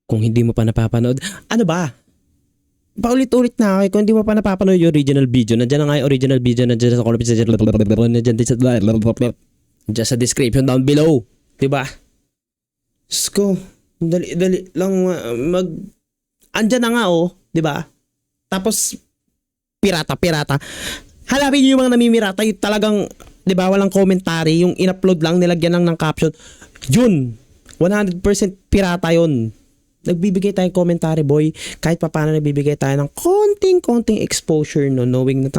Kung hindi mo pa napapanood, ano ba? Paulit-ulit na ako. Kung hindi mo pa napapanood yung original video, nandiyan na nga yung original video, nandiyan sa comment section, nandiyan sa description down below. Diba? Sko, dali lang andyan na nga oh, diba? Tapos, pirata. Hanapin niyo yung mga namimirata, yung talagang, diba, walang commentary, yung in-upload lang, nilagyan lang ng caption. Yun, 100% pirata yun. Nagbibigay tayo commentary boy, kahit papaano nagbibigay tayo ng konting exposure no, knowing na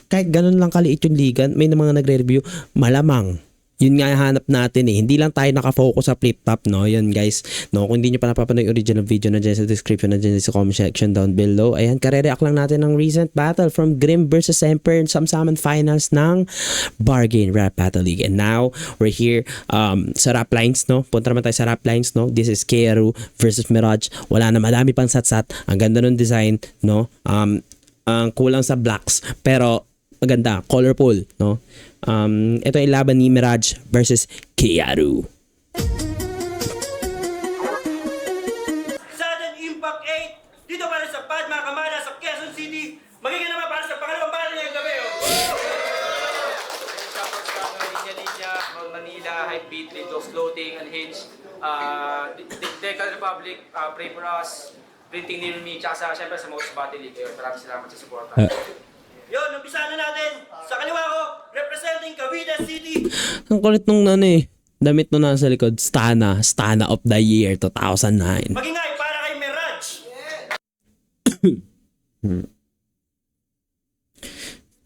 kahit ganun lang kaliit yung ligan, may mga nagre-review, malamang yun nga hanap natin eh. Hindi lang tayo nakafocus sa flip top, no? Yun guys, no? Kung hindi nyo pa napapanood yung original video, nandiyan sa description, nandiyan sa comment section down below. Ayan, kare-react lang natin ng recent battle from Grim versus Emperor Samsaman finals ng Bargain Rap Battle League. And now, we're here sa rap lines, no? Punta naman tayo sa rap lines, no? This is Kearu versus Mirage. Wala na, madami pang satsat. Ang ganda ng design, no? Ang kulang sa blacks, pero maganda, colorful, no? Ito ay laban ni Mirage versus Kearu. Sudden Impact 8, dito para sa Pad mga kamana sa Quezon City. Magiging naman para sa pangalawang battle ngayong gabi. Linya, Manila, Hypebeat, Lidos, Floating, Unhinged, Decal Republic, Pray For Us, Printing Near Me, tsaka syempre sa Most Battle League. Maraming salamat sa support. Yun, umpisa na natin. Sa kaliwa ko, representing Cavite City. Ang kulit nung damit nung nasa likod, Stana of the Year 2009. Magingay para kay Mirage.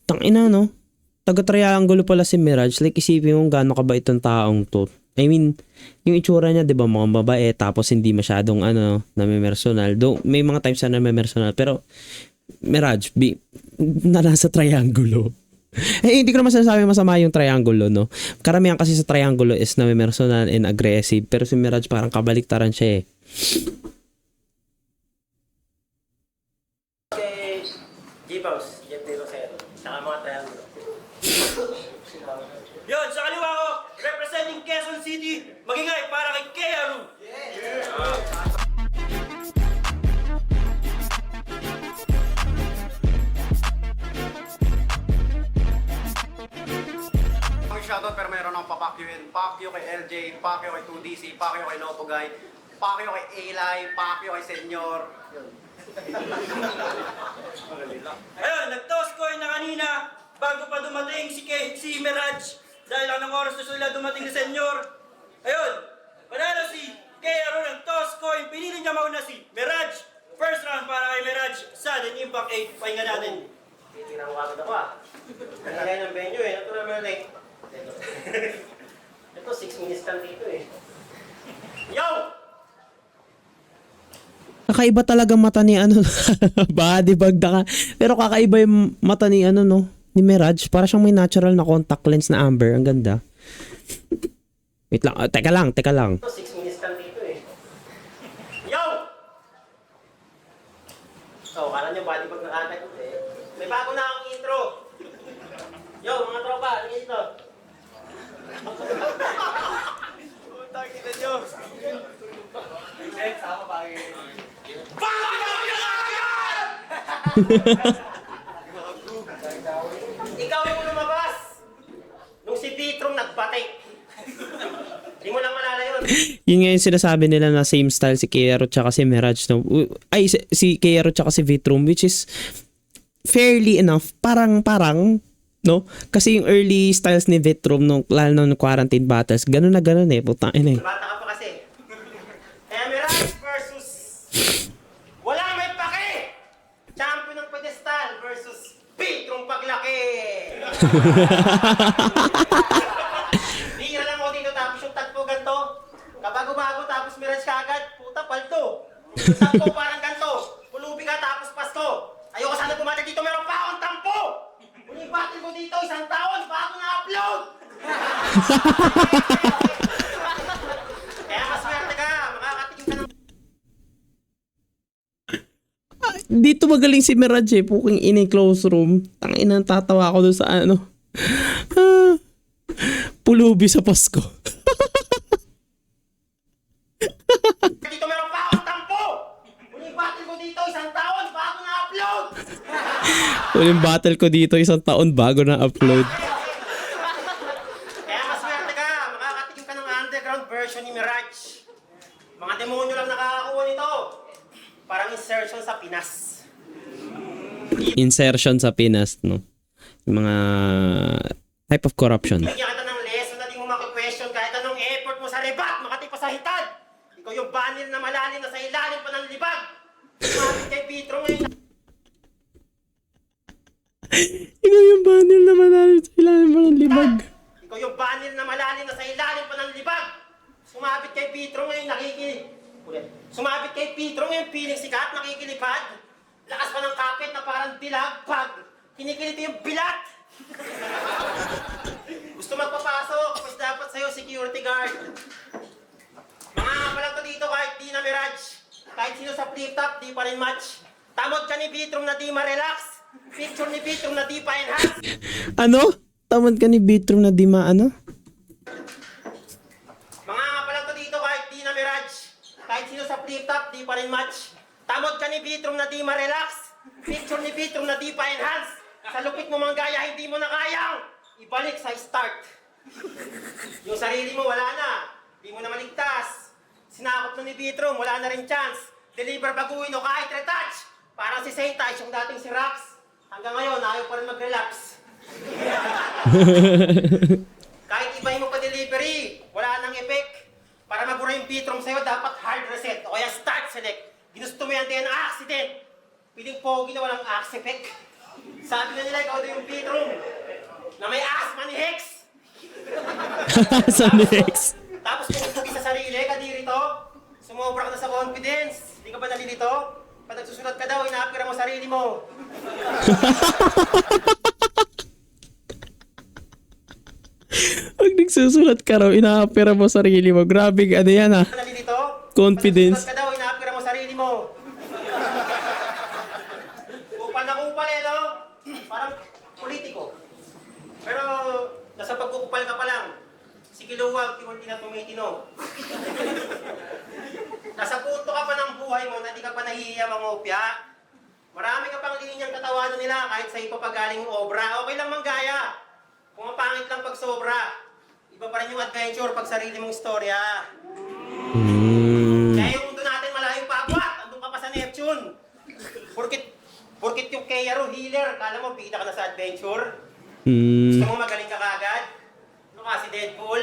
Tangina no, taga-triangulo pala si Mirage. Like isipin mo gaano kabait ang taong to. I mean, yung itsura niya, 'di ba, mga babae tapos hindi masyadong namimersonal. Do may mga times na namimersonal pero Mirage na nasa triangulo. Hindi ko naman sinasabi masama yung triangulo, no? Karamihan kasi sa triangulo is namimersonal and aggressive. Pero si Mirage parang kabaliktaran siya eh. Kay G-Boss, Jeff De Rosero, saka mga triangulo. Yun, sa kaliwa ko, representing Quezon City, magingay para kay Kearu. Shoutout pero mayroon akong papakyuin. Pakyo kay LJ, pakyo kay 2DC, pakyo kay Lopo Guy, pakyo kay Eli, pakyo kay Senyor. Ayun, nag-toss coin na kanina bago pa dumating si Mirage. Dahil lang ng oras na sila dumating ni Senyor. Ayun, panalo si Kearu ng toss coin. Pinili niya mauna si Mirage. First round para kay Mirage. Sudden Impact 8. Pahinga natin. Titignan mo kagad ako ah. Nagkakaya ng venue eh. Ito naman eh. Ito 6 minutes lang dito eh. Yo! Kakaiba talaga mata ni body bag ka. Pero kakaiba yung mata ni no, ni Mirage. Para siyang may natural na contact lens na amber. Ang ganda. Wait lang, teka lang. Ito 6 minutes lang dito eh. Yo! So, kala nyo body bag na agad eh. May bago na akong intro. Yo, mga tropa, ano ito? Putang ina nyo. Sama pa kayo. Ikaw yung lumabas nung si Vitrum nagbatik. Hindi mo lang malala yun. Yun nga yung sinasabi nila na same style si Kearu tsaka si Mirage, no? Ay, si Kearu tsaka si Vitrum, which is fairly enough. Parang, no? Kasi yung early styles ni Vitrum, nung, lalo nung quarantine battles, ganun na ganun eh. Putang ina eh. Bata ka pa kasi. Emerald versus walang may pake! Champion ng pedestal versus Vitrum paglaki! Bihira lang ako dito tapos yung tagpo ganito. Kabago-bago tapos Mirage kagad. Puta, palto. Tagpo parang ganito. Pulubi ka tapos pasto. Ayoko sana bumati dito, meron pa akong tampo! Uling battle ko dito, 1 taon, bago na-upload! Kaya maswerte ka, makakatikim ka ng... Dito magaling si Mirage eh. Puking in close room. Tangina, tatawa ako doon sa pulubi sa Pasko. Dito meron pa akong tampo! Huling battle ko dito, 1 taon bago na upload. Kaya maswerte ka, makakatikim ka ng underground version ni Mirage. Mga demonyo lang nakakakuha nito. Parang insertion sa Pinas. Insertion sa Pinas, no? Yung mga type of corruption. Bigyan kita ng lesson na di mo maki-question kahit anong effort mo sa rebat, makati pa sa hitad. Ikaw yung banil na malalim na sa ilalim pa ng libag. Sumabit kay Petro ngayon. Ikaw yung banil na malalim sa ilalim mo ng libag. Ikaw yung banil na malalim na sa ilalim pa ng libag. Sumabit kay Petro ngayon Sumabit kay Petro ngayon piling sikat, nakikilipad. Lakas pa ng kapit na parang dilag pag kinikiliti yung bilat. Gusto magpapasok, mas dapat sa'yo security guard. Mga palang to dito kahit di na Mirage. Kahit sino sa flip top, di pa rin match. Tamod ka ni Petro na di ma-relax. Picture ni Petro na di pa enhance. Ano? Tamad ka ni Bitrum na di maano? Mga palang to dito kahit di na Mirage. Kahit sino sa flip top, di pa rin match. Tamod ka ni Petro na di ma-relax. Picture ni Petro na di pa enhance. Sa lupit mo mang gaya, hindi mo na kayang ibalik sa start. Yung sarili mo wala na. Di mo na maligtas. Sinakop na ni Petro, wala na rin chance. Deliver baguhin o kahit retouch. Parang si Saint Ice, yung dating si Rax. Hanggang ngayon, ayaw pa rin mag-relax. Kahit ibahin mo pa delivery, wala nang effect. Para mabura yung Petro sa'yo, dapat hard reset o kaya start select. Ginusto mo yan din ang accident. Piling pogi na walang axe effect. Sabi na nila, ikaw daw yung Petro na may asthma ni Hex. Sa next. Tapos kung tugi sa sarili, kadiri to, sumobra ka na sa confidence. Hindi ka ba nalilito? Pag nagsusulat ka daw, inaapira mo sarili mo. Pag nagsusulat ka raw, inaapira mo sarili mo. Grabe, ano yan ah. Nalilito? Confidence. Pag nagsusulat ka daw, inaapira mo sarili mo. Kupal na kupal eh, no? Parang politiko. Pero nasa pagkukupal ka pa lang, si Kiluwag, hindi na tumitino. Nasa punto ka pa ng buhay mo na di ka pa nahihiya mangopya. Marami ka pang linyang katawanan nila kahit sa ipapagaling obra. Okay lang manggaya. Kung mapangit lang pag sobra. Iba pa rin yung adventure pag sarili mong istorya. Kaya yung mundo natin malayo pa abot. Andun ka pa sa Neptune. Porkit yung Keyaro healer, kala mo pita ka na sa adventure. Gusto mo magaling ka kagad? Ano ka si Deadpool?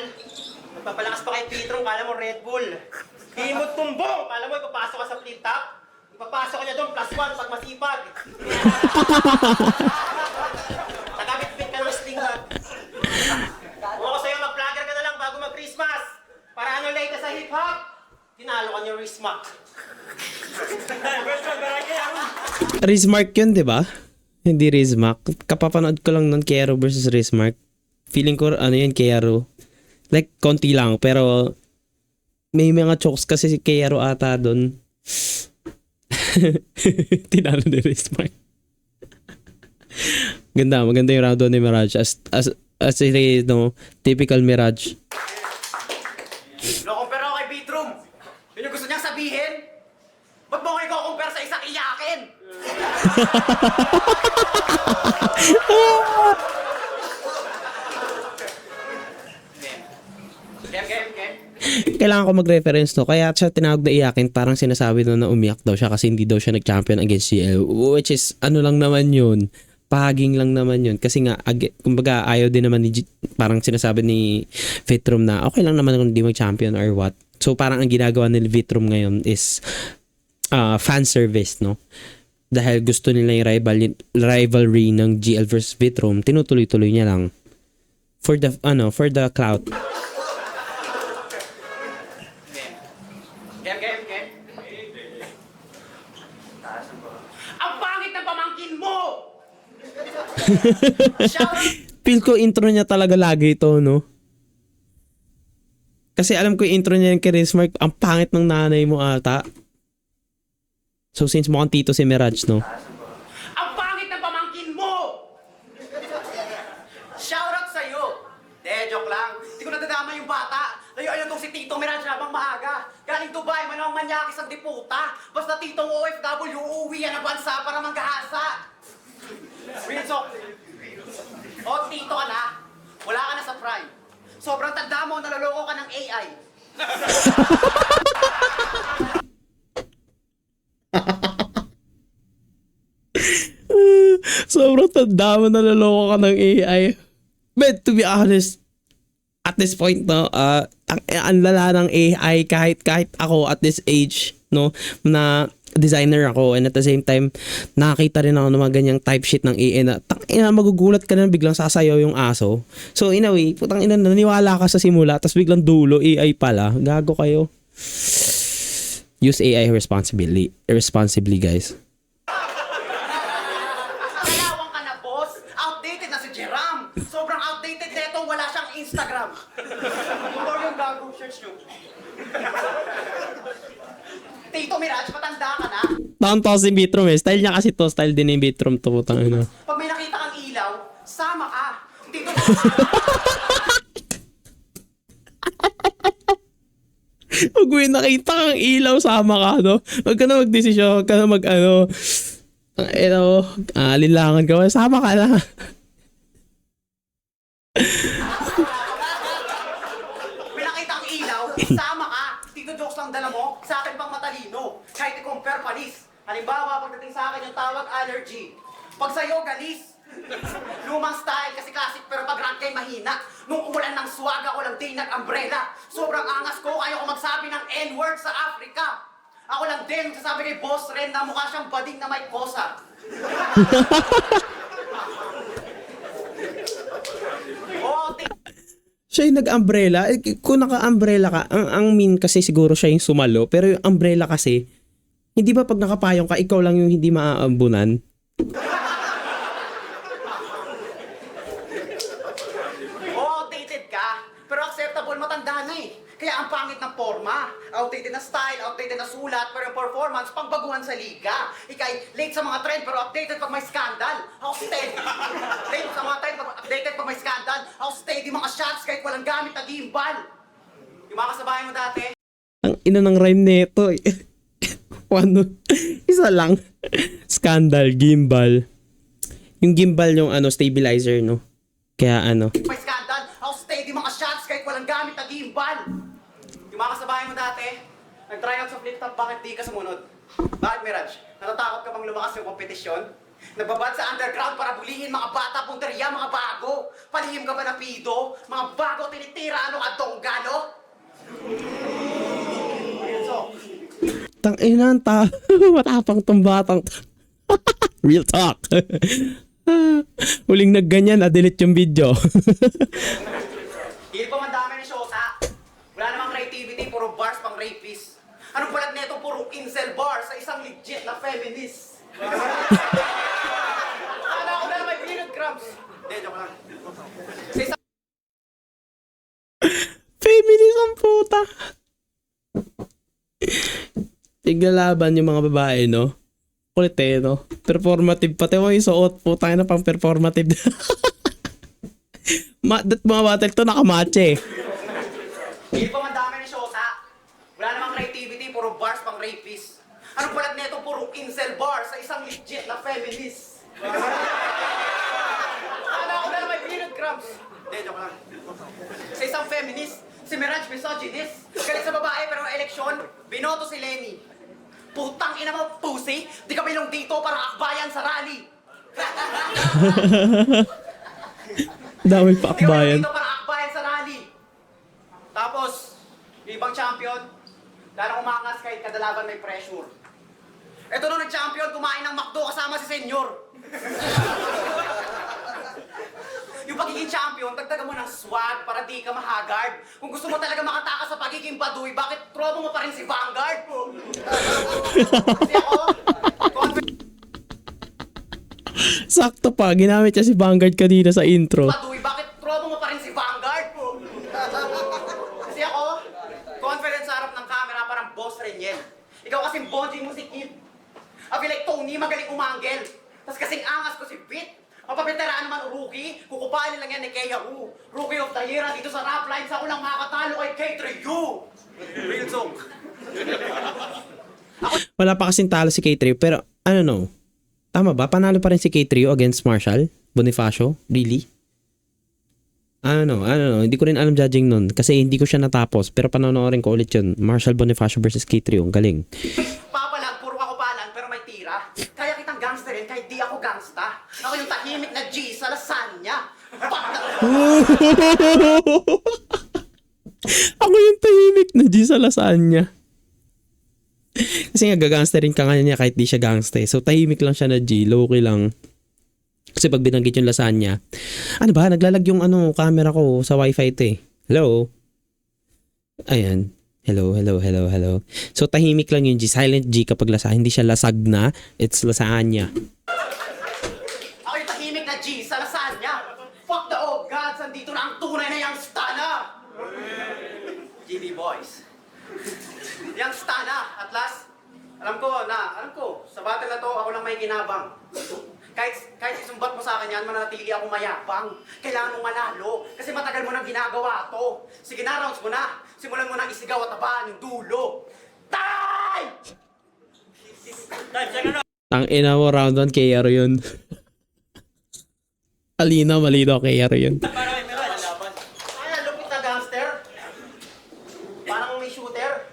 Magpapalakas pa kay Petro, kala mo Red Bull. Himot tumbong, kala mo ipapasok ka sa flip top? Ipapasok ka niya doon, +1 pag masipag. Nagamit-bit ka ng slingshot. Kung ako sa'yo, mag-vlogger ka na lang bago mag-Christmas. Para ano late sa hip-hop? Tinalo ka niyo Rismac. Rizmark yun, di ba? Hindi Rizmark. Kapapanood ko lang nun Kero versus Rizmark. Feeling ko, ano yun, Kero. Like, konti lang. Pero, may mga chokes kasi si Kero ata doon. Tinalo ni Rizmark. Maganda yung round 1 ni Mirage. As it is, no, typical Mirage. Kumpara ko kay Beatroom. Yun yung gusto niyang sabihin. Ba't mo kayo kumpara sa isang iyakin? Game. Kailangan ko mag-reference to. Kaya siya tinawag na iyakin, parang sinasabi na umiyak daw siya kasi hindi daw siya nag-champion against GL. Which is, ano lang naman yun. Pahaging lang naman yun. Kasi nga, kumbaga, ayaw din naman parang sinasabi ni Vitrum na okay lang naman kung hindi mag-champion or what. So, parang ang ginagawa ni Vitrum ngayon is fan service, no? Dahil gusto nila yung rivalry ng GL versus Vitrum, tinutuloy-tuloy niya lang. For the clout. Game. Ang pangit na pamangkin mo! Feel ko intro niya talaga lagi ito, no? Kasi alam ko yung intro niya yung kay Rizmark, ang pangit ng nanay mo ata. So since mukhang tito si Mirage, no? Ang pangit na pamangkin mo! Shoutout sa'yo! Joke lang. Hindi ko nadadama yung bata. Layo tong si Tito Mirage habang maaga. Galing Dubai, manawang manyakis ang diputa. Basta titong OFW, uuwi yan ang bansa para manggahasa. Rizzo, o tito ka na, wala ka na sa prime. Sobrang tanda mo, naloloko ka ng AI. Sobrang tanda mo, naloloko ka ng AI. But to be honest, at this point, no, ang lala ng AI kahit ako at this age, no, na designer ako, and at the same time, nakakita rin ako ng mga ganyang type shit ng AI na magugulat ka na biglang sasayaw yung aso. So in a way, putang ina, naniwala ka sa simula, tapos biglang dulo, AI pala. Gago kayo. Use AI responsibly, guys. Kalawang ka na, boss. Outdated na si Jeram. Sobrang outdated na ito, wala siyang Instagram. Ano yung gagong search nyo? Tito Mirage, matanda ka na. Taon si Bitrom eh. Style niya kasi to. Style din ni Bitrom to. Putang ina. Pag may nakita kang ilaw, sama ka. Tito Pag may nakita kang ilaw, sama ka, no? Huwag ka na magdesisyon. Huwag ka na alinlangan ka. Sama ka na. may nakita kang ilaw, sama ka. Tito jokes lang dala mo, sa akin pang matalino. Kahit i-compare panis. Halimbawa, pagdating sa akin yung tawag allergy. Pag sa'yo, galis. Lumang style kasi classic pero pag rank kay mahina. Nung umulan ng swag ako lang din nag-umbrella. Sobrang angas ko, ayaw ko magsabi ng N-word sa Africa. Ako lang din, sasabi kay Boss Ren na mukha siyang bading na may kosa. Oh, Siya yung nag-umbrella. Kung naka-umbrella ka, ang mean kasi siguro siya yung sumalo. Pero yung umbrella kasi, hindi ba pag nakapayong ka, ikaw lang yung hindi maaambunan? outdated ka, pero acceptable, matanda na eh. Kaya ang pangit ng forma, outdated na style, outdated na sulat, pero yung performance, pangbaguhan sa liga. Ikay, late sa mga trend, pero updated pag may scandal. Ako steady. Late sa mga trend, pero updated pag may scandal. Ako steady mga shots kahit walang gamit na gimbal. Yung mga kasabayan mo dati, Ang ina ng rhyme nito. Ano? Isa lang. Scandal, gimbal. Yung gimbal yung stabilizer, no? Kaya may scandal. Ako steady mga shots kahit walang gamit na gimbal. Yung mga kasabayan mo dati, nag-try out sa flip top, bakit di ka sumunod? Bakit, Mirage? Natatakot ka bang lumakas yung kompetisyon? Nagbabad sa underground para bulihin mga bata, punteriya, mga bago. Palihim ka ba na pido? Mga bago tinitira, ano ka, donggalo? So, tangina matapang tong batang real talk. Huling nagganyan, delete yung video. hindi pa man dami ng shota. Wala namang creativity, puro bars pang rapist. Anong balat nito, puro incel bar sa isang legit na feminist. Akala ko na may billion grams. Hindi, joke lang. Sa isang Feminist ang puta. Tiglalaban yung mga babae, no? Kulit eh, no? Performative pati mo yung suot. Puta na pang performative. Mga battle to nakamache. hindi pa man dami ng shota. Wala namang creativity, puro bars pang rapist. Anong balat nito, puro incel bar sa isang legit na feminist. Akala ko na may billion grams. Hindi, joke lang. Sa isang feminist, si Mirage misogynist. Galit sa babae pero eleksyon, binoto si Lenny. Putang ina mo, pussy! Di ka bilong dito para akbayan sa rally! Dami Di pa ka bilong akbayan. dito para akbayan sa rally! Tapos, yung ibang champion, lalong umangas kahit kadalaban may pressure. Eto nung nag-champion, kumain ng McDo kasama si Senyor. Yung pagiging champion, dagdagan mo ng swag para di ka mahagard. Kung gusto mo talaga makatakas sa pagiging baduy, bakit trobo mo pa rin si Vanguard? Kasi ako, Sakto pa, ginamit niya si Vanguard kanina sa intro. baduy, bakit trobo mo pa rin si Vanguard? Kasi ako, confident sa harap ng camera, parang boss rin yan. Ikaw kasing bonding mo si Kid. I feel like Tony, magaling umanggel. Tapos kasing angas ko si Pete. Mapabeteraan naman o rookie, kukupalin lang yan ni Kea Hu. Rookie of the year, dito sa rap lines, ako lang makakatalo kay K3U. Real talk. Wala pa kasing talo si K3, pero ano no? Tama ba? Panalo pa rin si K-Trio against Marshall Bonifacio? Really? I don't know. Hindi ko rin alam judging nun kasi hindi ko siya natapos. Pero panonoorin ko ulit yun. Marshall Bonifacio versus K-Trio. Ang galing. Papalag, puro ako palan, pero may tira. Kaya kitang gangsterin kahit di ako gangsta. Ako yung tahimik na G sa lasagna. Ako yung tahimik na G sa lasagna. Kasi nga gagangsterin ka nga niya kahit di siya gangster. So tahimik lang siya na G. Low-key lang. Kasi pag binanggit yung lasagna, ano ba, naglalag yung camera ko sa wifi ito eh. Hello? Ayan. Hello. So tahimik lang yung G, silent G kapag lasagna. Hindi siya lasagna, it's lasagna. Ako yung tahimik na G sa lasagna. Fuck the old gods, andito na ang tunay na yung stana. GB boys. Yung stana, at last, alam ko, sa battle na to, ako lang may ginabang. Kahit isumbat mo sa akin yan, mananatili ako mayabang. Kailangan mong manalo, kasi matagal mo nang ginagawa to. Sige na, rounds mo na. Simulan mo na isigaw at abaan yung dulo. Time! Time, check ano? Ang ina mo, round 1 kay Yaro yun. Malinaw kay Yaro yun. Para kay Mirage. Ay, lupit na gangster. Parang may shooter.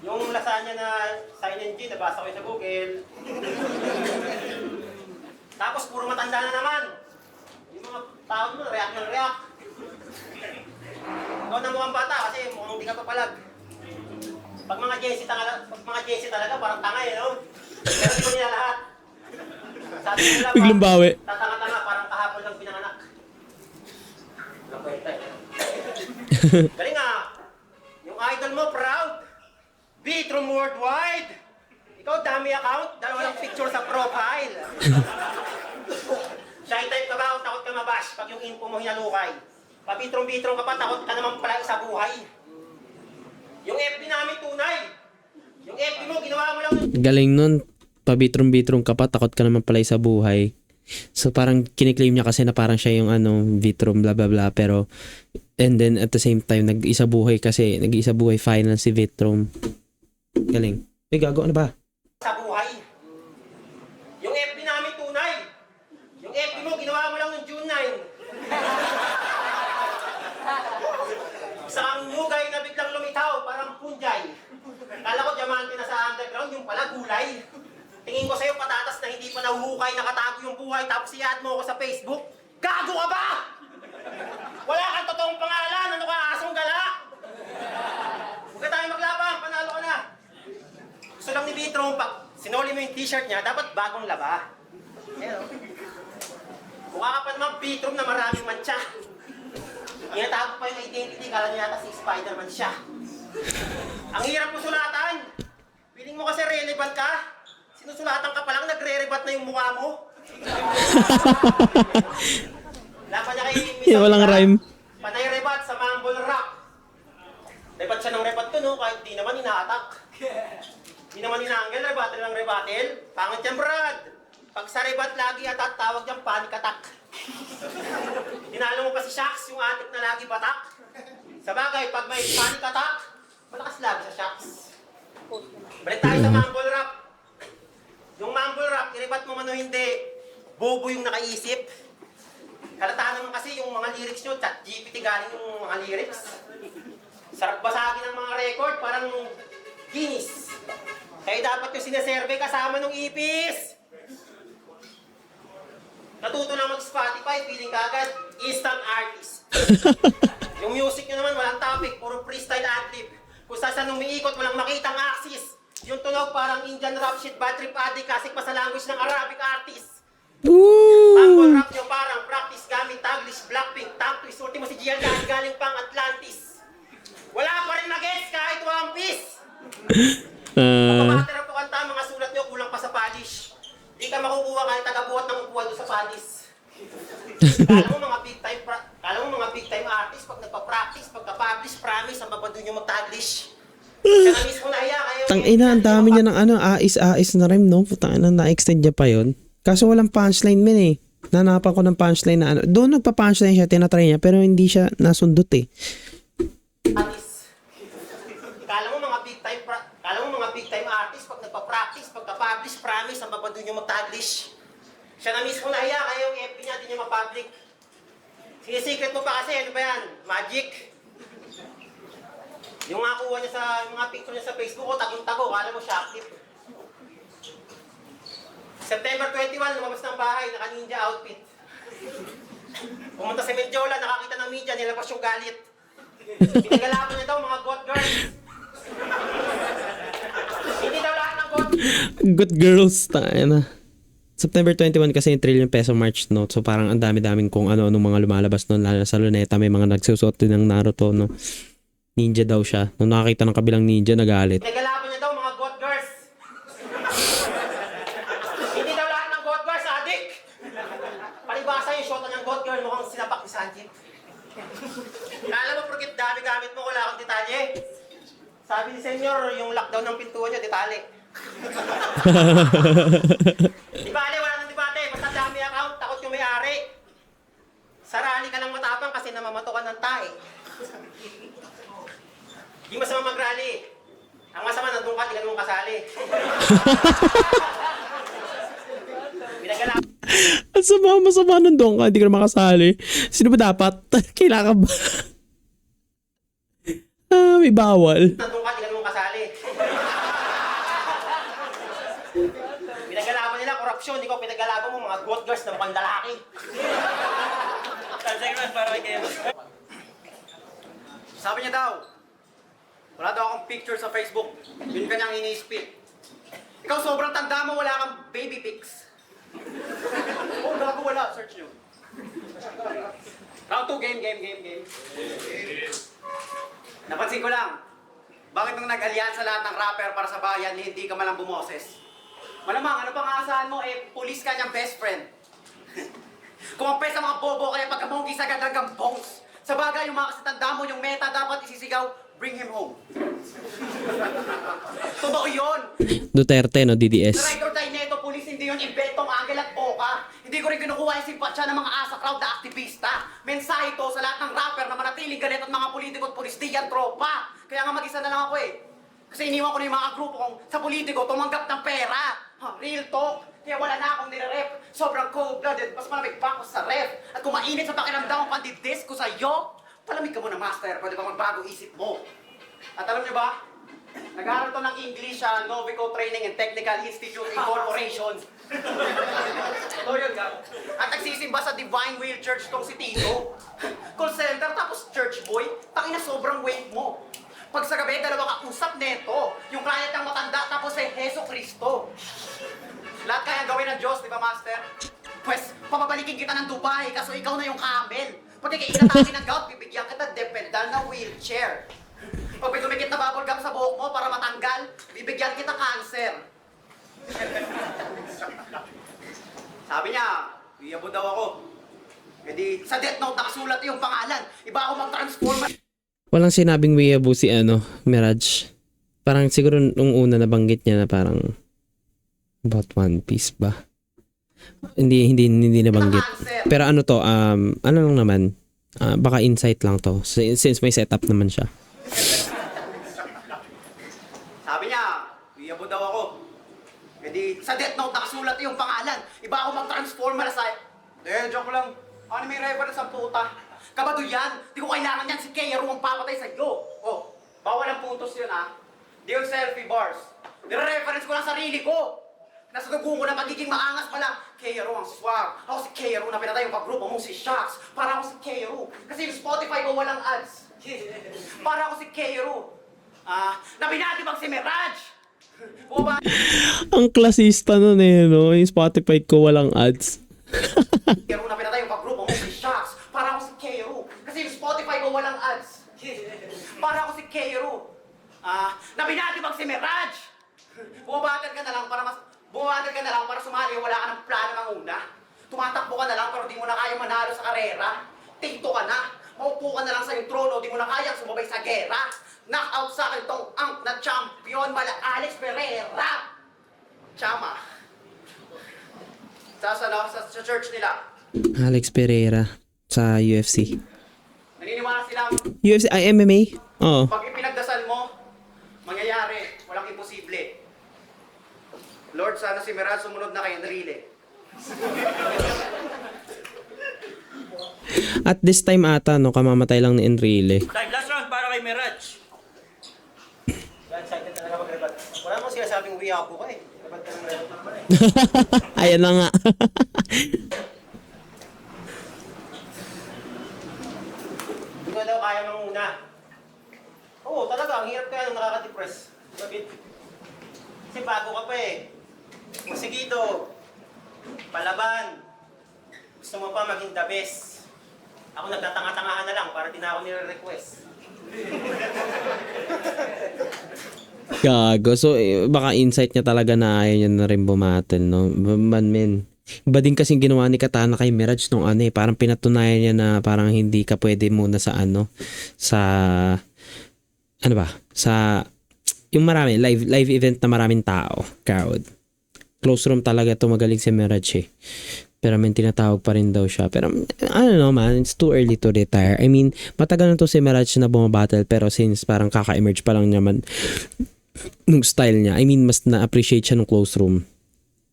Yung lasagna na sign engine, nabasa ko yun sa Google. Tapos puro matanda na naman. Yung mga tao mo, react ng react. Ikaw na mukhang bata kasi mukhang hindi ka papalag. Pag mga Gen Z talaga, parang tanga eh, no? Pero hindi ko nila lahat. Sabi nila, Biglang bawi. tatanga-tanga, parang kahapon lang pinanganak. Walang kwenta eh. Galing nga. Yung idol mo, proud. Beat from worldwide. Ikaw, dami account, dahil walang picture sa profile. Shy type ka ba o takot ka mabash pag yung info mo hinalukay? Pabitrong-bitrong ka pa, takot ka naman pala sa buhay. Yung FB namin tunay. Yung FB mo, ginawa mo lang ng Galing nun. Pabitrom-bitrong ka pa, takot ka naman pala sa buhay. So parang kiniklaim niya kasi na parang siya yung Vitrom bla bla bla, pero and then at the same time nag-isa buhay final si Vitrom. Galing. Gago ano ba? sa buhay. Yung FB namin tunay. Yung FB mo, ginawa mo lang ng June 9. Isang nugay na biglang lumitaw, parang punjay. Kala ko diamante na sa underground, yung pala gulay. Tingin ko sa'yo patatas na hindi pa nahuhukay, nakatago yung buhay, tapos i-add mo ako sa Facebook. Gago ka ba? Wala kang totoong pangalan, ano ka, asong gala? Huwag ka tayo maglabang, panalo ka na. Gusto lang ni Vitro, pag sinoli mo yung t-shirt niya, dapat bagong laba. Pero, mukha ka pa naman Vitro na maraming mancha. Inatago pa yung identity, kala niya yata si Spider-Man siya. Ang hirap mo sulatan. Feeling mo kasi relevant ka. Sinusulatan ka pa lang, nagre-rebat na yung mukha mo. Laban niya kay Miss Walang rhyme. Panay rebat sa Mumble Rock. Rebat siya ng rebat to, no? Kahit di naman ina-attack. Di naman ina-angle, rebattle lang rebattle. Pangat yan, Brad. Pag sa rebat lagi attack, tawag niyang panic attack. Tinalo mo pa si Shax, yung atik na lagi batak. Sa bagay, pag may panic attack, malakas lagi sa Shax. Balik tayo sa Mumble Rock. Yung Mumble Rock, irebat mo man o hindi, bobo yung nakaisip. Halata naman kasi yung mga lyrics nyo, ChatGPT galing yung mga lyrics. Sarap basagin ng mga record, parang Guinness. Kaya dapat yung sineserve kasama ng ipis. Natuto na mag-Spotify, feeling kagad, instant artist. Yung music nyo naman, walang topic, puro freestyle ad-lib. Kung saan umiikot, walang makitang axis. Yung tunog parang Indian rap shit, bad trip addict, kasi pa sa language ng Arabic artist. Mumble rap nyo parang practice gamit Taglish, Blackpink, Tank Twist, ultimo si Gian galing pang Atlantis. Wala pa rin na-gets kahit One Piece. Pagkamatera po kanta, mga sulat nyo kulang pa sa polish. Di ka makukuha kahit tagabuhat ng upuan doon sa palis. Kala mo mga big time artist, pag nagpa-practice, pagka-publish, promise, ang babado nyo mag-taglish. Siya na mismo nahiya kayo. Tangina, ang dami niya ng ais na rhyme, no? Putang ina, na-extend niya pa yun. Kaso walang punchline min eh. Nanapan ko ng punchline na doon nagpa-punchline siya, tinatry niya, pero hindi siya nasundot eh. Artist. Kala mo mga big time artist, pag nagpa-practice, pagka-publish, promise, ang babando nyo mag-publish. Siya na mismo nahiya, kaya yung FB niya, di niya ma-public. Sinisikret mo pa kasi, ano ba yan? Magic. Yung nga kuha niya sa, yung mga picture niya sa Facebook ko, tagong-tago, kala mo siya active. September 21, lumabas ng bahay, naka-ninja outfit. Pumunta si Mendiola, nakakita ng media, nilabas yung galit. Pinagalaban niya daw mga goth girls. Hindi daw lahat ng goth. Good girls, tayo na. September 21 kasi yung trillion peso March, no? So parang ang dami-daming kung ano-ano mga lumalabas noon. Lalo na sa Luneta, may mga nagsusuot din ng Naruto, no? Ninja daw siya. Nung nakakita ng kabilang ninja, nagalit. Pinagalaban niya daw mga goth girls. Hindi daw lahat ng goth girls, adik. Palibasa yung shota ng goth girl, mukhang sinapak ni Sanjit. Alam mo, porkit dami gamit mo, wala akong detalye. Sabi ni Senyor, yung lockdown ng pintuan niya, detalye. Di bale, wala nang debate. Basta dami account, takot yung may-ari. Sarali ka lang matapang kasi namamato ka ng tae. Di masama mag-rally. Ang masama, nandun ka, di ka naman kasali. Pinagalaban. Ang sama nandun ka, hindi ka na makasali. Sino ba dapat? Kailangan ba? May bawal. Nandun ka, di ka naman kasali. Pinagalaban nila, korupsyon. Ikaw pinagalaban mo, mga goth girls na mukhang lalaki. Segment para kay Keo. Sabi niya daw, wala daw akong picture sa Facebook. Yun kanyang ini-spit. Ikaw sobrang tanda mo, wala kang baby pics. Oh, gago wala. Search nyo. Round 2, game. Napansin ko lang, bakit nung nag-alyansa lahat ng rapper para sa bayan, hindi ka malang bumoses? Malamang, ano pang aasahan mo, police ka niyang best friend. Kumampe sa mga bobo, kaya pagkamonggi sa gadagang bongs. Sa bagay, yung mga kasitanda mo, yung meta dapat isisigaw, bring him home. Totoo yun. Duterte, no? Sa DDS. right or die neto, police, hindi yun inventong angel at boka. Hindi ko rin kinukuha yung simpatsya ng mga asa crowd na aktivista. Mensahe ito sa lahat ng rapper na manatiling galit at mga politiko at pulis, di yan tropa. Kaya nga mag-isa na lang ako eh. Kasi iniwan ko na yung mga grupo kong sa politiko tumanggap ng pera. Real talk. Kaya wala na akong nire-rep. Sobrang cold-blooded. Mas malamig pa ako sa ref. At kung mainit sa pakiramdam ang pandidis ko sa'yo, palamig ka muna, master. Pwede ba magbago isip mo? At alam niyo ba? Nag-aaral to ng English sa Novico Training and Technical Institute Incorporation. Ito yun, Gab. At nagsisimba sa Divine Will Church tong si Tito. Call center tapos church boy. Tangina sobrang weight mo. Pag sa gabi, dalawa ka usap neto. Yung client ang matanda tapos ay Heso Kristo. Lahat kaya gawin ng Diyos, di ba, Master? Pwes, papabalikin kita ng Dubai, kaso ikaw na yung camel. Pati kainatake ng gout, bibigyan kita dependal na wheelchair. Pag may dumikit na bubble gum sa buhok mo para matanggal, bibigyan kita cancer. Sabi niya, iyabo daw ako. E di, sa death note nakasulat yung pangalan. Iba ako mag-transform. Walang sinabing weeaboo si Mirage. Parang siguro nung una nabanggit niya na parang about One Piece ba? Hindi nabanggit. Pero ano to, ano lang naman, baka insight lang to. Since may setup naman siya. Sabi niya, iyabo daw ako. E di, sa death note nakasulat yung pangalan. Iba ako mag-transform na sa... joke lang. Ano may reference ang puta? Kabado yan. Di ko kailangan yan. Si Kea ang papatay sa iyo. Oh, bawal ang puntos yun ha. Di yung selfie bars. Nire-reference ko lang sarili ko. Nasa dugo ko na magiging maangas pala. Kea ang swag. Ako si Kea na pinatay yung pag-grupo mong si Shax. Para ako si Kea. Kasi yung Spotify ko walang ads. Para ako si Kea. Nabinati bang si Mirage? Ang klasista nun no? Yung Spotify ko walang ads. Kaya na pinatay yung pag-grupo mong si Shax. Para ako si Kea. Kasi yung Spotify ko walang ads. Para ako si Kea. Nabinati bang si Mirage? Bumabatid ka na lang para sumali, wala ka ng plano ng una. Tumatakbo ka na lang pero di mo na kaya manalo sa karera. Tinto ka na. Maupo ka na lang sa iyong trono, di mo na kayang sumabay sa gera. Knockout sa akin tong ang na champion, mala Alex Pereira. Chama. Sa church nila. Alex Pereira sa UFC. Naniniwala silang UFC, MMA? Oo. pag ipinagdasal mo, mangyayari. Walang imposible. Lord, sana si Mirage sumunod na kay Enrile. At this time ata, no, kamamatay lang ni Enrile. Time, last round para kay Mirage. Excited talaga mag-rebat. Wala mo sinasabing uwi ako ka eh. Rebat ka ng rebat naman eh. Ayan na nga. Hindi ko daw kaya manguna. Oo, talaga, ang hirap kaya nung nakaka-depress. Bakit? Kasi bago ka pa eh. Masigido. Palaban. Gusto mo pa maging the best. Ako nagtatanga-tangahan na lang para di na ako nire-request. Gago. So, baka insight niya talaga na ayaw niya na rin bumatel, no? Man, men. Iba din kasing ginawa ni Katana kay Mirage nung ano eh. Parang pinatunayan niya na parang hindi ka pwede muna sa ano. Sa... Ano ba? Sa... Yung marami. Live event na maraming tao. Crowd. Close room talaga ito magaling si Mirage eh. Pero may tinatawag pa rin daw siya. Pero I don't know man, it's too early to retire. I mean, matagal na to si Mirage na bumabattle pero since parang kaka-emerge pa lang niya man nung style niya. I mean, mas na-appreciate siya nung close room.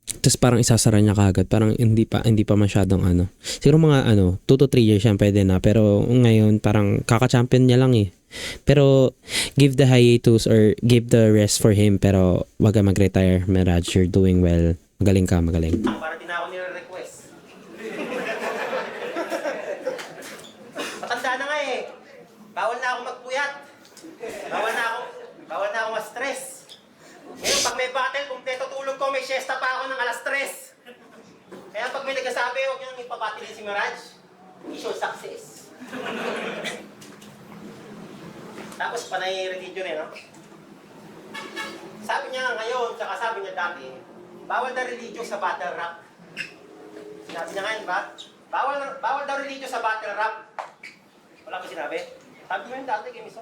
Tapos parang isasara niya kagad. Parang hindi pa masyadong ano. Siguro mga 2 to 3 years yan pwede na. Pero ngayon parang kaka-champion niya lang eh. Pero give the hiatus or give the rest for him. Pero wag ka mag-retire. Mirage, you're doing well. Magaling ka, magaling. Para di na ako nire-request. Matanda na nga eh. Bawal na ako magpuyat. Bawal na ako ma-stress. Ngayon, pag may battle, kumpleto tulog ko, may siesta pa ako ng alas 3. Kaya pag may nagsasabi, huwag nyo nang ipabatilin si Mirage. Mission success. Tapos panay religion eh, no? Sabi niya ngayon, tsaka sabi niya dati, bawal na religion sa battle rap. Sinabi niya ngayon ba? Bawal daw religion sa battle rap. Wala ko sinabi? Sabi mo yun dati kay Miso.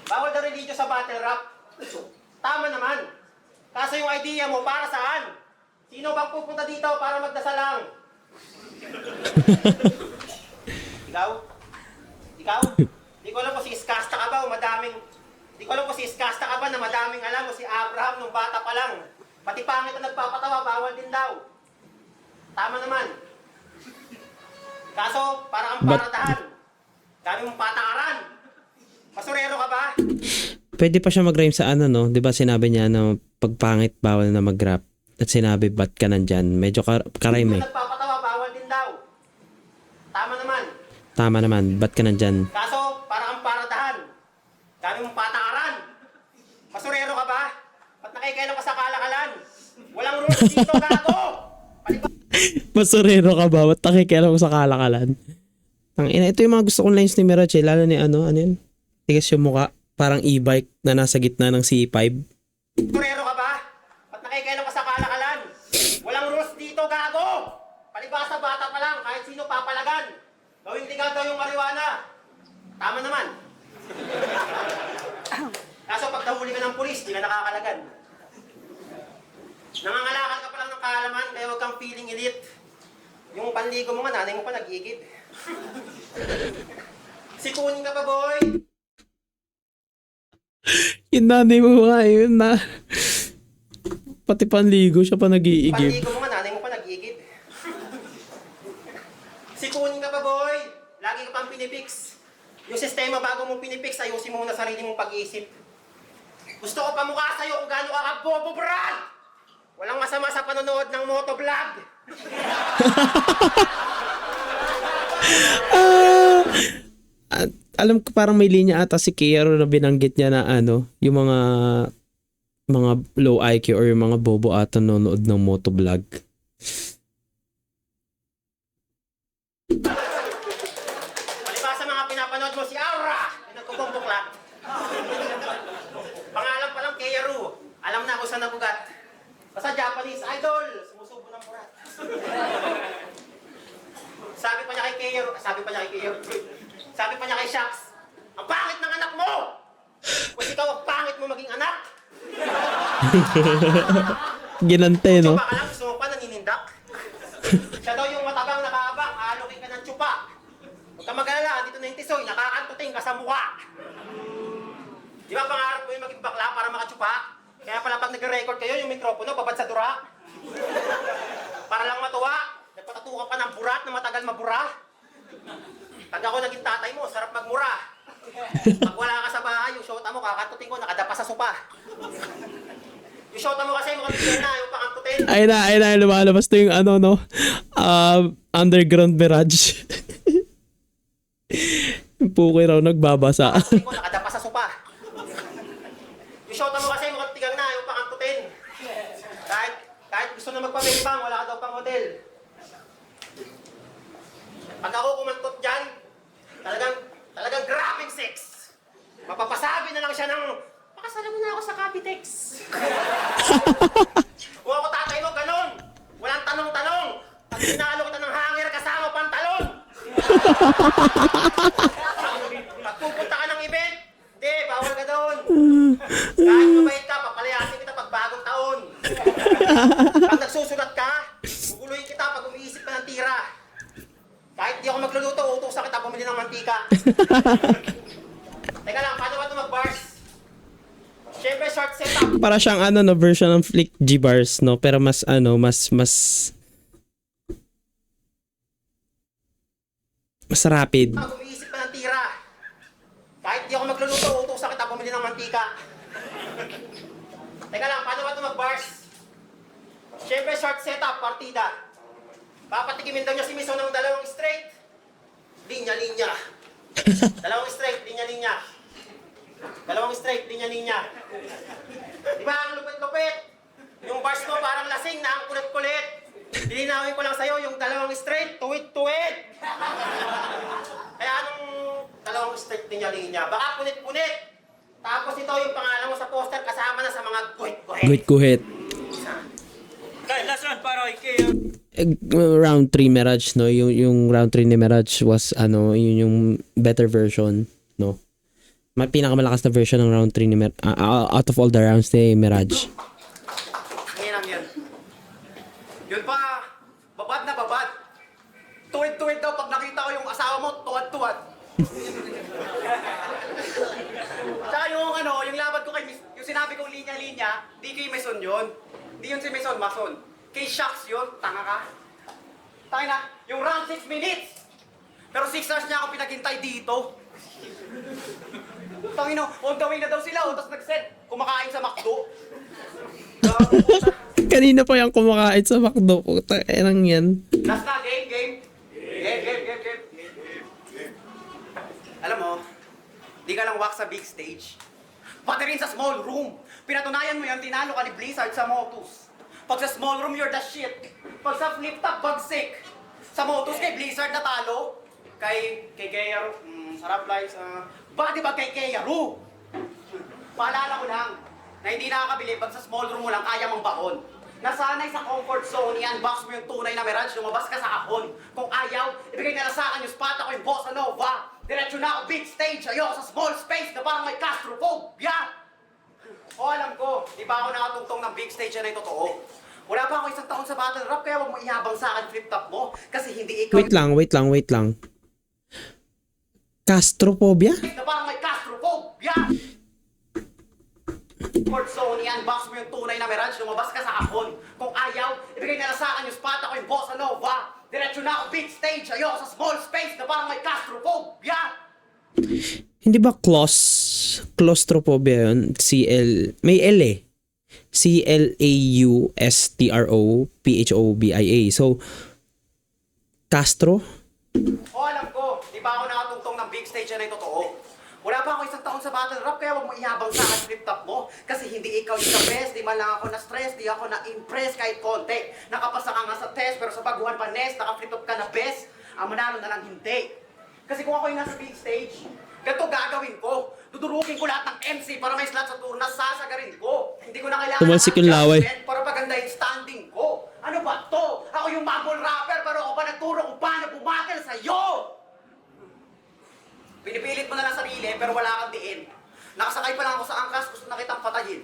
Bawal daw religion sa battle rap. Tama naman. Kaso yung idea mo, para saan? Sino bang pupunta dito para magdasal lang? Ikaw? Di ko alam kung si Iskasta ka ba o madaming... Di ko alam kung si Iskasta ka ba na madaming alam o si Abraham nung bata pa lang. Pati pangit na nagpapatawa, bawal din daw. Tama naman. Kaso, para kang paradahan. Dami mong patakaran. Masurero ka ba? Pwede pa siya mag-rhyme sa ano, no? Di ba sinabi niya na pagpangit bawal na mag-rap? At sinabi, ba't ka nandyan? Medyo karime. Nagpapatawa, bawal din daw. Tama naman. Tama naman, ba't ka nandyan? Kaso, para kang paradahan. Dami mong patakaran. Masurero ka ba? Ba't nakikailan ka sa kalakalan? Walang rules dito, gago! Masurero ka ba? Ba't nakikialam mo sa kalakalan? Ito yung mga gusto kong lines ni Mirage, lalo ni ano yun? Tigas yung muka. Parang e-bike na nasa gitna ng C5. Masurero ka ba? Ba't nakikailan ka sa kalakalan? Walang rules dito, gago! Palibasa bata pa lang, kahit sino papalagan. Gawing ligaw daw yung marijuana. Tama naman. Kaso pag nahuli ka ng pulis, di ka nakakalagan. Nangangalakal ka pa lang ng kaalaman, kaya huwag kang feeling elite. Yung panligo mo nga, nanay mo pa nag-iigib. Sikunin ka pa, boy! Yung nanay mo nga, yun na. Pati panligo siya pa nag-iigib. Panligo mo nga, nanay mo pa nag-iigib. Sikunin ka pa, boy! Lagi ka pang pinipix. Yung sistema bago mong pinipix, ayusin mo muna sarili mong pag-iisip. Gusto ko pamukha sa'yo kung gaano ka kabobo, brad! Walang masama sa panonood ng motovlog. At alam ko parang may linya ata si Kiero na binanggit niya na yung mga low IQ or yung mga bobo ata nanonood ng motovlog. Palibasa mga pinapanood mo si Aura, yung nagkukumbukla. Pangalan pa lang Keyaru. Alam na kung saan nabugat. Basta Japanese idol, sumusubo ng purat. Sabi pa niya kay Shax, ang pangit ng anak mo! Kung ikaw ang pangit mo maging anak! Ginante, no? Tsupa ka lang, gusto mo pa naninindak? Siya daw yung matabang nakaabang, aalokin ka ng tsupa. Huwag ka mag-alala, dito na yung tisoy, nakakantuting ka sa mukha. Di ba pangarap mo yung maging bakla para makatsupa? Kaya pala pag nagre-record kayo, yung mikropono, babad sa dura. Para lang matuwa, nagpatatukan pa ng burat na matagal mabura. Pag ako naging tatay mo, sarap magmura. Pag wala ka sa bahay, yung shota mo, kakantutin ko, nakadapa sa sopa. Yung shota mo kasi, mukhang bigyan na, yung pakantutin. Ayun na, lumalabas to yung ano, no? Underground Mirage. Yung Puki raw nagbabasa. Kakantutin ko, nakadapa sa sopa. Yung shota mo kasi, mukhang tigang na, yung pakantutin. Kahit gusto na magpabibang, wala ka daw pang hotel. Pag ako kumantot dyan, talagang grabing sex. Mapapasabi na lang siya ng, pakasalan mo na ako sa Capitex. Kung ako tatay mo, ganun. Walang tanong-tanong. Pag sinalo kita ng hanger kasama pantalon. Pag pupunta ka ng event, hindi, bawal ka doon. Kahit mabait ka, papalayasin kita pag bagong taon. Pag nagsusulat ka, guguluhin kita pag umiisip ka ng tira. Kahit di ako magluluto, utusan kita bumili ng mantika. Teka lang, paano ba ito mag-bars? Siyempre, short setup. Para siyang ano, no, version ng Flick G bars, no? Pero mas rapid. Pag umiisip ka ng tira. Kahit di ako magluluto, utusan kita bumili ng mantika. Teka lang, paano ba ito mag-bars? Siyempre, short setup, partida. Papatikimin daw niya si Miso ng dalawang straight. Linya-linya. Dalawang straight, linya-linya. Dalawang straight, linya-linya. Di ba ang lupit-lupit? Yung bars mo parang lasing na ang kulit-kulit. Lilinawin ko lang sa'yo yung dalawang straight, tuwid-tuwid. Kaya anong dalawang straight, linya-linya? Baka punit-punit. Tapos ito yung pangalan mo sa poster kasama na sa mga guhit-guhit. Guhit-guhit. Okay, last round para kay Round 3 Mirage, no? Yung round 3 ni Mirage was, ano, yun yung better version, no? May pinakamalakas na version ng round 3 ni out of all the rounds ni Mirage. Ngayon yan. Yun pa, babad na babad. Tuwid-tuwid daw pag nakita ko yung asawa mo, tuwad-tuwad. Tsaka yung ano, yung laban ko kay yung sinabi kong linya-linya, di kay Mason yun. Di yun si Mason, Mason. Kay Shax yun, tanga ka. Tanga na, yung round 6 minutes. Pero 6 hours niya ako pinaghintay dito. Tangino, on the way na daw sila, tapos nag-set, kumakain sa McDo. Kanina pa yung kumakain sa McDo. Puta, enang yan. Last na, game. Alam mo, di ka lang wax sa big stage. Pati rin sa small room. Pinatunayan mo yan, tinalo ka ni Blizzard sa Motus. Pag sa small room, you're the shit. Pag sa flip top, bagsik. Sa Motus, kay Blizzard natalo. Kay Gayaro, sarap lines. Bakit ba kay Gayaro? Paalala ko lang, na hindi nakakabili pag sa small room mo lang kaya mong baon. Nasanay sa comfort zone, i-unbox mo yung tunay na Mirage, lumabas ka sa kahon. Kung ayaw, ibigay na lang sa akin yung spot, ako yung Bossa Nova. Diretso na ako big stage, ayoko sa small space na parang may claustrophobia. O alam ko, di ba ako nakatungtong ng big stage na yung totoo? Wala pa ako 1 taon sa battle rap, kaya huwag mo ihabang sa akin flip top mo. Kasi hindi ikaw Wait lang. Castrophobia? na parang may claustrophobia. Comfort zone, i-unbox mo yung tunay na Mirage, lumabas ka sa kahon. Kung ayaw, ibigay na lang sa akin yung spot, ako yung Bossa Nova. Diretso na ako big stage, ayoko sa small space na parang may claustrophobia. Hindi ba claustrophobia yun? May L eh. CLAUSTROPHOBIA. So, Castro? O alam ko, di ba ako nakatungtong ng big stage na yung totoo? Wala pa ako 1 taon sa battle rap, kaya huwag mo ihabang sa akin flip top mo. Kasi hindi ikaw yung the best, di man lang ako na-stress, di ako na-impress kahit konti. Nakapasa ka nga sa test, pero sa baguhan pa nest, naka-flip top ka na best. Ang manalo na lang hindi. Kasi kung ako yung nasa big stage, ganito gagawin ko. Dudurukin ko lahat ng MC para may slot sa tour na sasagarin ko. Hindi ko na kailangan Tumalsik yung ng laway. adjustment para pagandahin standing ko. Ano ba to? Ako yung mumble rapper pero ako pa nagturo kung paano bumatel sa'yo! Pinipilit mo na lang sarili pero wala kang diin. Nakasakay pa lang ako sa angkas, gusto na kitang patayin.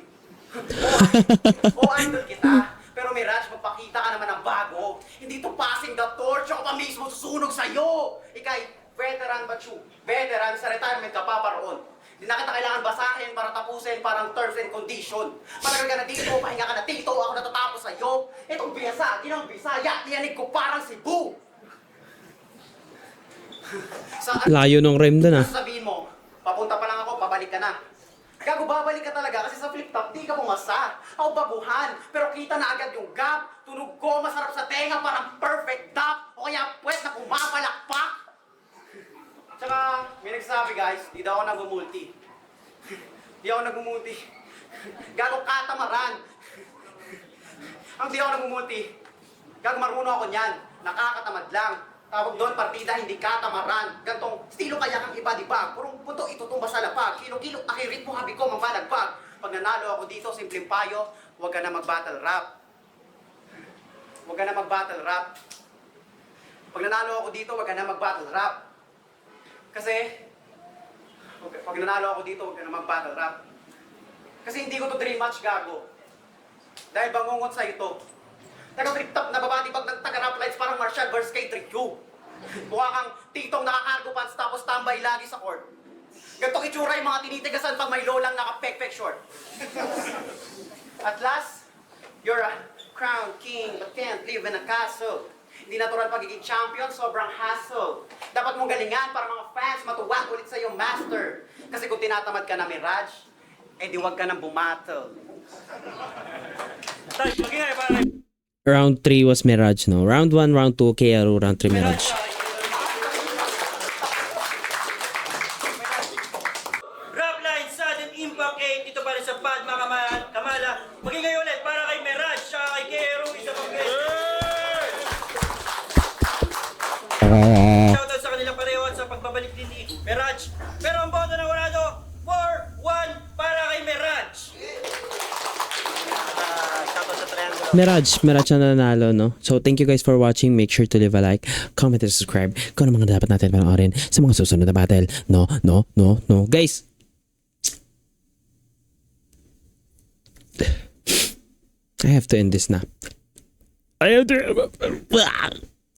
O idol kita, pero Mirage, magpakita ka naman ng bago. Hindi to passing the torch, ako pa mismo susunog sa'yo. Ikay, veteran ba, Chu? Veteran, sa retirement ka pa paroon. Hindi na kita kailangan basahin para tapusin parang terms and condition. Matagal ka na dito, pahinga ka na dito, ako natatapos sa'yo. Itong Bisa, ginang Bisaya, tiyanig ko parang Cebu. Layo nung rhyme dun ah. Sabihin mo, papunta pa lang ako, pabalik ka na. Gago, babalik ka talaga kasi sa flip top, di ka pumasa. Ako baguhan, pero kita na agad yung gap. Tunog ko, masarap sa tenga, parang perfect dap. O kaya puwet na pumapalakpak. Tsaka, may nagsasabi guys, di daw ako nagmumulti. Di ako nagmumulti. Gago, katamaran. Ang di ako nagmumulti. Gago, marunong ako niyan. Nakakatamad lang. Tawag doon, partida, hindi katamaran. Gantong estilo kaya kang iba, di ba? Purong punto, itutumba sa lapag. Kilo-kilo, akirit mo, habi ko, mamalagbag. Pag nanalo ako dito, simpleng payo, huwag ka na mag-battle rap. Huwag ka na mag-battle rap. Pag nanalo ako dito, huwag ka na mag-battle rap. Kasi, pag nanalo ako dito, huwag ka na mag-battle rap. Kasi hindi ko to dream match, gago. Dahil bangungot sa ito. Taga-flip top na babati pag nagtaga-rap lights parang Marshall vs. K3Q. Mukha kang titong nakakargo pants tapos tambay lagi sa court. Ganitong itsura yung mga tinitigasan pag may lolang naka-pek-pek short. At last, you're a crown king but can't live in a castle. Hindi natural pagiging champion, sobrang hassle. Dapat mong galingan para mga fans matuwa ulit sa iyong master. Kasi kung tinatamad ka na Mirage, eh di wag ka nang bumattle. Tay, magingay, para Round 3 was Mirage, no? Round 1, round 2, KRO, round 3 Mirage. Rap line, sudden impact 8. Dito pa rin sa Padma Kamala. Magingay ulit para kay Mirage, siya kay Kero, isa pang beses. Shoutout sa kanila pareho at sa pagbabalik din ni Mirage. Pero ang boto ng Warado, 4-1 para kay Mirage. Shoutout sa triangle. Mirage na nanalo, no? So, thank you guys for watching. Make sure to leave a like, comment, and subscribe kung ano mga dapat natin panoorin sa mga susunod na battle. No. Guys! I have to end this na. I have to...